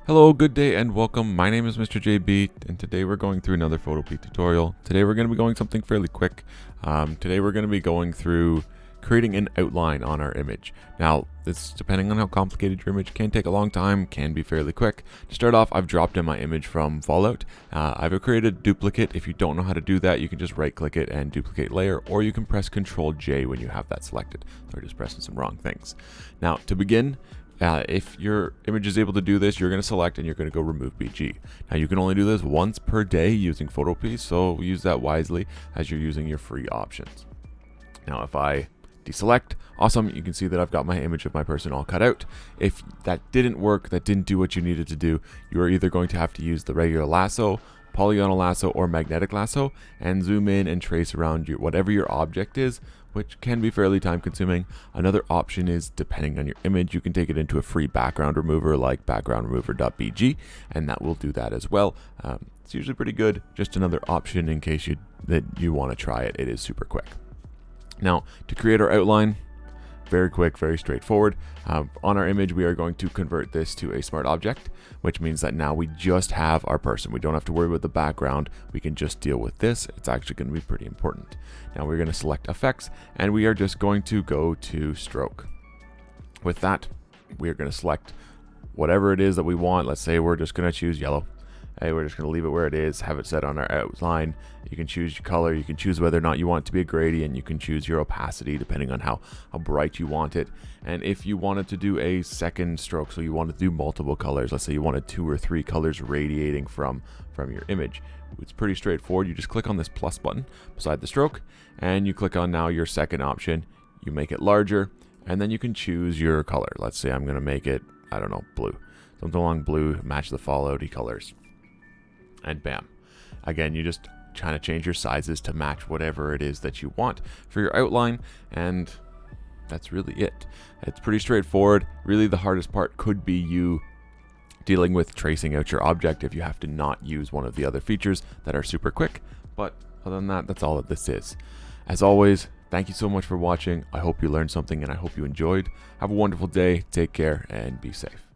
Hello, good day and welcome. My name is Mr. JB and today we're going through another PhotoPea tutorial. Today we're going to be going something fairly quick. Today we're going to be going through creating an outline on our image. Now, this, depending on how complicated your image, can take a long time, can be fairly quick. To start off, I've dropped in my image from Fallout. I've created a duplicate. If you don't know how to do that, you can just right click it and duplicate layer, or you can press Ctrl J when you have that selected. Sorry, just pressing some wrong things. Now, to begin, if your image is able to do this, you're going to select and you're going to go remove BG. Now you can only do this once per day using PhotoPea, so use that wisely as you're using your free options. Now if I deselect, awesome, you can see that I've got my image of my person all cut out. If that didn't work, that didn't do what you needed to do, you are either going to have to use the regular lasso, polygonal lasso, or magnetic lasso and zoom in and trace around whatever your object is, which can be fairly time consuming. Another option is, depending on your image, you can take it into a free background remover like backgroundremover.bg, and that will do that as well. It's usually pretty good. Just another option in case you want to try it. It is super quick. Now, to create our outline, very quick, very straightforward. On our image, we are going to convert this to a smart object, which means that now we just have our person. We don't have to worry about the background. We can just deal with this. It's actually going to be pretty important. Now we're going to select effects, and we are just going to go to stroke. With that, we are going to select whatever it is that we want. Let's say we're just going to choose yellow. Hey, we're just going to leave it where it is, have it set on our outline. You can choose your color, you can choose whether or not you want it to be a gradient, you can choose your opacity depending on how bright you want it. And if you wanted to do a second stroke, so you wanted to do multiple colors, let's say you wanted 2 or 3 colors radiating from your image, it's pretty straightforward. You just click on this plus button beside the stroke, and you click on now your second option. You make it larger, and then you can choose your color. Let's say I'm going to make it, I don't know, blue. Something along blue, match the Fallout-y colors. And bam. Again, you just trying to change your sizes to match whatever it is that you want for your outline, and that's really it. It's pretty straightforward. Really, the hardest part could be you dealing with tracing out your object if you have to not use one of the other features that are super quick. But other than that, that's all that this is. As always, thank you so much for watching. I hope you learned something and I hope you enjoyed. Have a wonderful day, take care, and be safe.